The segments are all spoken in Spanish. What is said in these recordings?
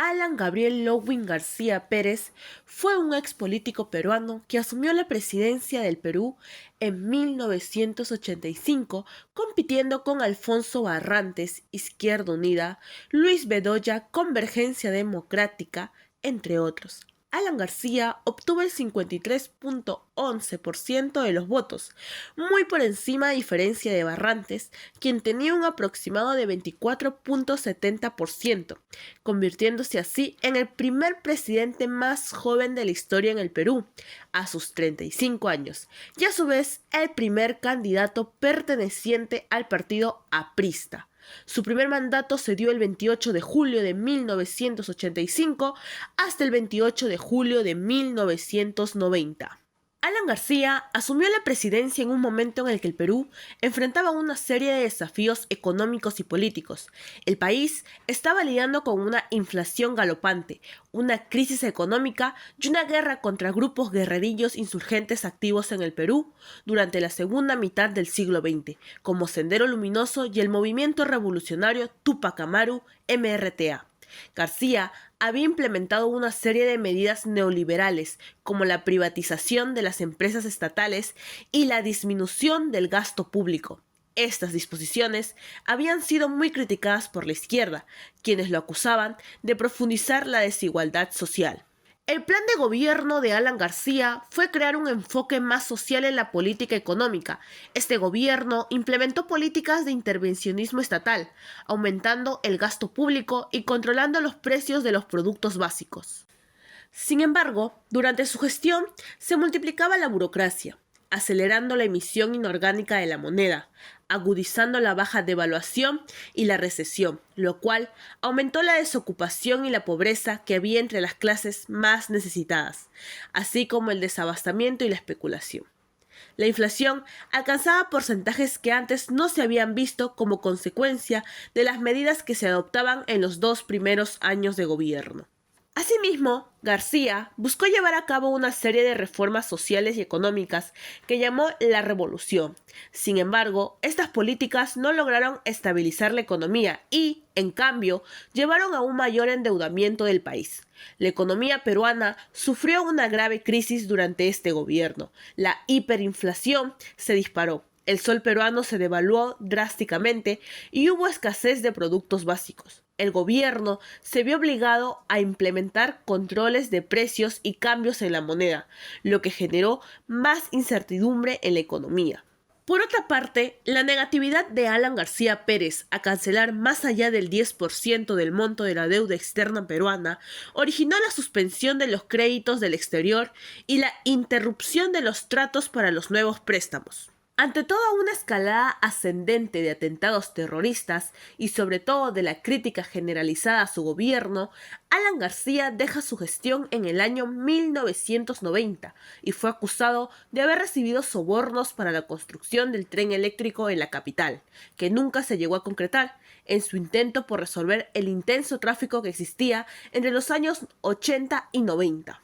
Alan Gabriel Lowin García Pérez fue un ex político peruano que asumió la presidencia del Perú en 1985, compitiendo con Alfonso Barrantes, Izquierda Unida, Luis Bedoya, Convergencia Democrática, entre otros. Alan García obtuvo el 53,11% de los votos, muy por encima a diferencia de Barrantes, quien tenía un aproximado de 24,70%, convirtiéndose así en el primer presidente más joven de la historia en el Perú, a sus 35 años, y a su vez el primer candidato perteneciente al partido aprista. Su primer mandato se dio el 28 de julio de 1985 hasta el 28 de julio de 1990. Alan García asumió la presidencia en un momento en el que el Perú enfrentaba una serie de desafíos económicos y políticos. El país estaba lidiando con una inflación galopante, una crisis económica y una guerra contra grupos guerrerillos insurgentes activos en el Perú durante la segunda mitad del siglo XX, como Sendero Luminoso y el movimiento revolucionario Túpac Amaru MRTA. García había implementado una serie de medidas neoliberales, como la privatización de las empresas estatales y la disminución del gasto público. Estas disposiciones habían sido muy criticadas por la izquierda, quienes lo acusaban de profundizar la desigualdad social. El plan de gobierno de Alan García fue crear un enfoque más social en la política económica. Este gobierno implementó políticas de intervencionismo estatal, aumentando el gasto público y controlando los precios de los productos básicos. Sin embargo, durante su gestión se multiplicaba la burocracia, acelerando la emisión inorgánica de la moneda, agudizando la baja devaluación y la recesión, lo cual aumentó la desocupación y la pobreza que había entre las clases más necesitadas, así como el desabastamiento y la especulación. La inflación alcanzaba porcentajes que antes no se habían visto como consecuencia de las medidas que se adoptaban en los 2 primeros años de gobierno. Asimismo, García buscó llevar a cabo una serie de reformas sociales y económicas que llamó la Revolución. Sin embargo, estas políticas no lograron estabilizar la economía y, en cambio, llevaron a un mayor endeudamiento del país. La economía peruana sufrió una grave crisis durante este gobierno. La hiperinflación se disparó. El sol peruano se devaluó drásticamente y hubo escasez de productos básicos. El gobierno se vio obligado a implementar controles de precios y cambios en la moneda, lo que generó más incertidumbre en la economía. Por otra parte, la negatividad de Alan García Pérez a cancelar más allá del 10% del monto de la deuda externa peruana originó la suspensión de los créditos del exterior y la interrupción de los tratos para los nuevos préstamos. Ante toda una escalada ascendente de atentados terroristas y sobre todo de la crítica generalizada a su gobierno, Alan García deja su gestión en el año 1990 y fue acusado de haber recibido sobornos para la construcción del tren eléctrico en la capital, que nunca se llegó a concretar en su intento por resolver el intenso tráfico que existía entre los años 80 y 90.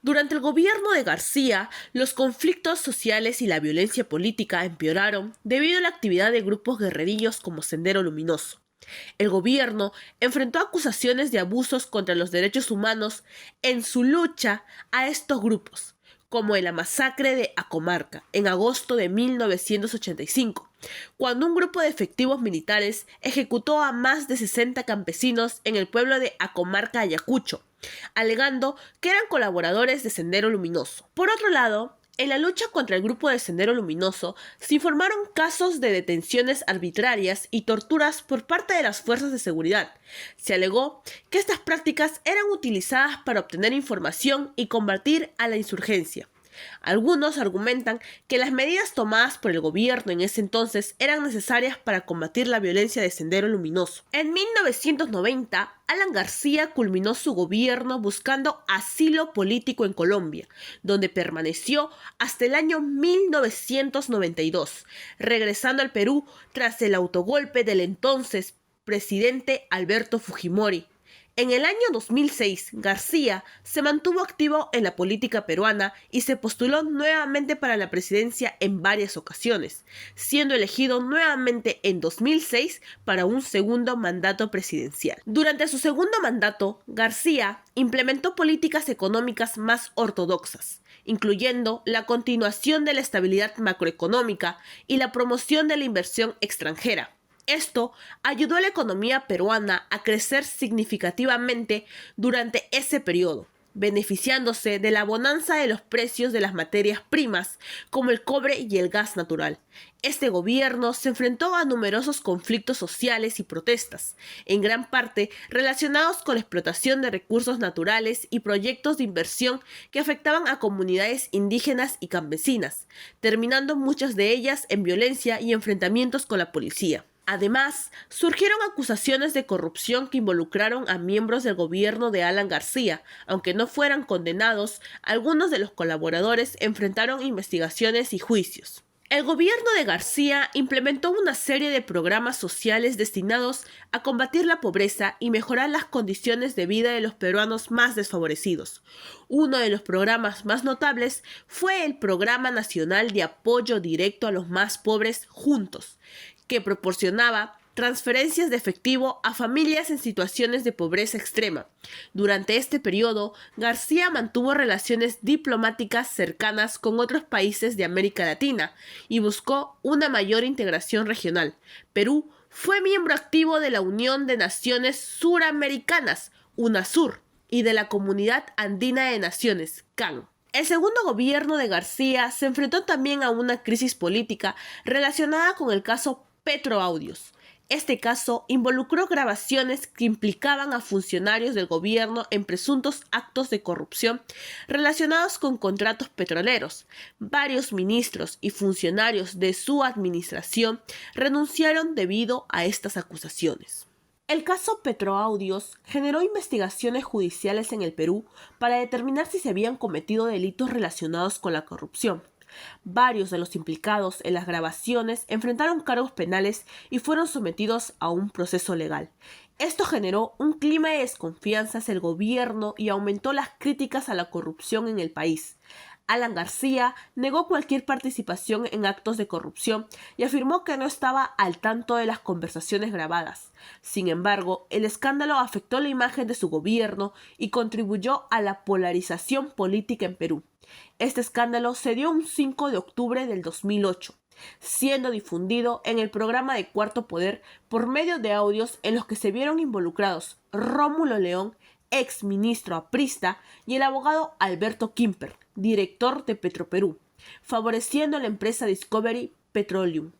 Durante el gobierno de García, los conflictos sociales y la violencia política empeoraron debido a la actividad de grupos guerrerillos como Sendero Luminoso. El gobierno enfrentó acusaciones de abusos contra los derechos humanos en su lucha a estos grupos, como en la masacre de Acomarca en agosto de 1985, cuando un grupo de efectivos militares ejecutó a más de 60 campesinos en el pueblo de Acomarca, Ayacucho, alegando que eran colaboradores de Sendero Luminoso. Por otro lado, en la lucha contra el grupo de Sendero Luminoso se informaron casos de detenciones arbitrarias y torturas por parte de las fuerzas de seguridad. Se alegó que estas prácticas eran utilizadas para obtener información y combatir a la insurgencia. Algunos argumentan que las medidas tomadas por el gobierno en ese entonces eran necesarias para combatir la violencia de Sendero Luminoso. En 1990, Alan García culminó su gobierno buscando asilo político en Colombia, donde permaneció hasta el año 1992, regresando al Perú tras el autogolpe del entonces presidente Alberto Fujimori. En el año 2006, García se mantuvo activo en la política peruana y se postuló nuevamente para la presidencia en varias ocasiones, siendo elegido nuevamente en 2006 para un segundo mandato presidencial. Durante su segundo mandato, García implementó políticas económicas más ortodoxas, incluyendo la continuación de la estabilidad macroeconómica y la promoción de la inversión extranjera. Esto ayudó a la economía peruana a crecer significativamente durante ese periodo, beneficiándose de la bonanza de los precios de las materias primas, como el cobre y el gas natural. Este gobierno se enfrentó a numerosos conflictos sociales y protestas, en gran parte relacionados con la explotación de recursos naturales y proyectos de inversión que afectaban a comunidades indígenas y campesinas, terminando muchas de ellas en violencia y enfrentamientos con la policía. Además, surgieron acusaciones de corrupción que involucraron a miembros del gobierno de Alan García. Aunque no fueran condenados, algunos de los colaboradores enfrentaron investigaciones y juicios. El gobierno de García implementó una serie de programas sociales destinados a combatir la pobreza y mejorar las condiciones de vida de los peruanos más desfavorecidos. Uno de los programas más notables fue el Programa Nacional de Apoyo Directo a los Más Pobres Juntos, que proporcionaba transferencias de efectivo a familias en situaciones de pobreza extrema. Durante este periodo, García mantuvo relaciones diplomáticas cercanas con otros países de América Latina y buscó una mayor integración regional. Perú fue miembro activo de la Unión de Naciones Suramericanas, UNASUR, y de la Comunidad Andina de Naciones, CAN. El segundo gobierno de García se enfrentó también a una crisis política relacionada con el caso Petroaudios. Este caso involucró grabaciones que implicaban a funcionarios del gobierno en presuntos actos de corrupción relacionados con contratos petroleros. Varios ministros y funcionarios de su administración renunciaron debido a estas acusaciones. El caso Petroaudios generó investigaciones judiciales en el Perú para determinar si se habían cometido delitos relacionados con la corrupción. Varios de los implicados en las grabaciones enfrentaron cargos penales y fueron sometidos a un proceso legal. Esto generó un clima de desconfianza hacia el gobierno y aumentó las críticas a la corrupción en el país. Alan García negó cualquier participación en actos de corrupción y afirmó que no estaba al tanto de las conversaciones grabadas. Sin embargo, el escándalo afectó la imagen de su gobierno y contribuyó a la polarización política en Perú. Este escándalo se dio un 5 de octubre del 2008, siendo difundido en el programa de Cuarto Poder por medio de audios en los que se vieron involucrados Rómulo León, ex ministro aprista, y el abogado Alberto Kimper, director de Petroperú, favoreciendo a la empresa Discovery Petroleum,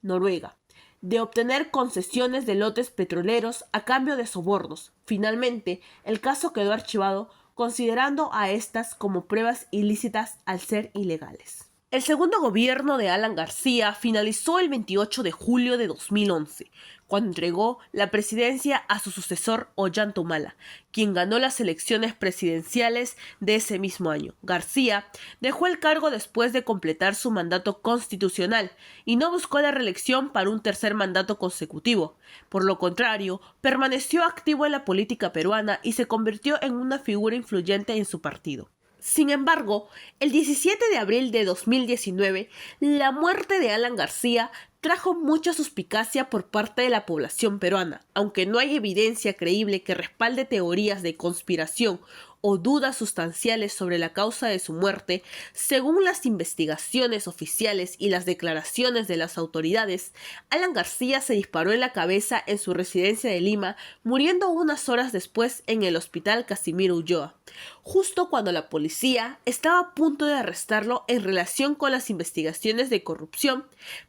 Noruega, de obtener concesiones de lotes petroleros a cambio de sobornos. Finalmente, el caso quedó archivado, considerando a estas como pruebas ilícitas al ser ilegales. El segundo gobierno de Alan García finalizó el 28 de julio de 2011, cuando entregó la presidencia a su sucesor Ollanta Humala, quien ganó las elecciones presidenciales de ese mismo año. García dejó el cargo después de completar su mandato constitucional y no buscó la reelección para un tercer mandato consecutivo. Por lo contrario, permaneció activo en la política peruana y se convirtió en una figura influyente en su partido. Sin embargo, el 17 de abril de 2019, la muerte de Alan García trajo mucha suspicacia por parte de la población peruana. Aunque no hay evidencia creíble que respalde teorías de conspiración o dudas sustanciales sobre la causa de su muerte, según las investigaciones oficiales y las declaraciones de las autoridades, Alan García se disparó en la cabeza en su residencia de Lima, muriendo unas horas después en el hospital Casimiro Ulloa, justo cuando la policía estaba a punto de arrestarlo en relación con las investigaciones de corrupción,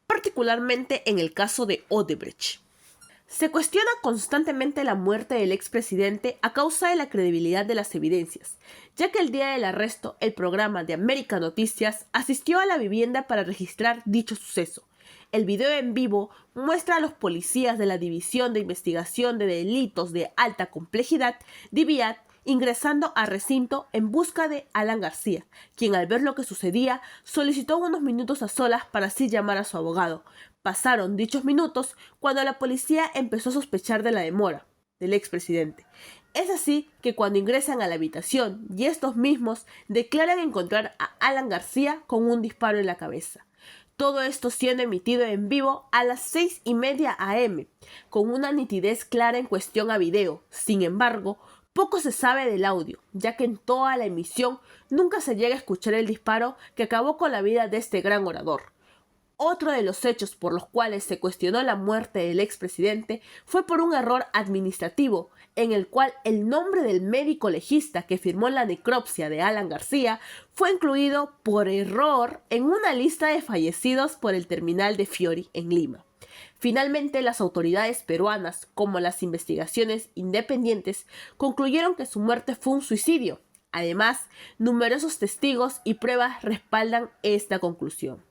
particularmente en el caso de Odebrecht. Se cuestiona constantemente la muerte del expresidente a causa de la credibilidad de las evidencias, ya que el día del arresto, el programa de América Noticias asistió a la vivienda para registrar dicho suceso. El video en vivo muestra a los policías de la División de Investigación de Delitos de Alta Complejidad, DIVIAD, ingresando al recinto en busca de Alan García, quien al ver lo que sucedía solicitó unos minutos a solas para así llamar a su abogado. Pasaron dichos minutos cuando la policía empezó a sospechar de la demora. del expresidente. Es así que cuando ingresan a la habitación y estos mismos declaran encontrar a Alan García con un disparo en la cabeza. Todo esto siendo emitido en vivo a las 6:30 am, con una nitidez clara en cuestión a video. Sin embargo, poco se sabe del audio, ya que en toda la emisión nunca se llega a escuchar el disparo que acabó con la vida de este gran orador. Otro de los hechos por los cuales se cuestionó la muerte del expresidente fue por un error administrativo, en el cual el nombre del médico legista que firmó la necropsia de Alan García fue incluido por error en una lista de fallecidos por el terminal de Fiori en Lima. Finalmente, las autoridades peruanas, como las investigaciones independientes, concluyeron que su muerte fue un suicidio. Además, numerosos testigos y pruebas respaldan esta conclusión.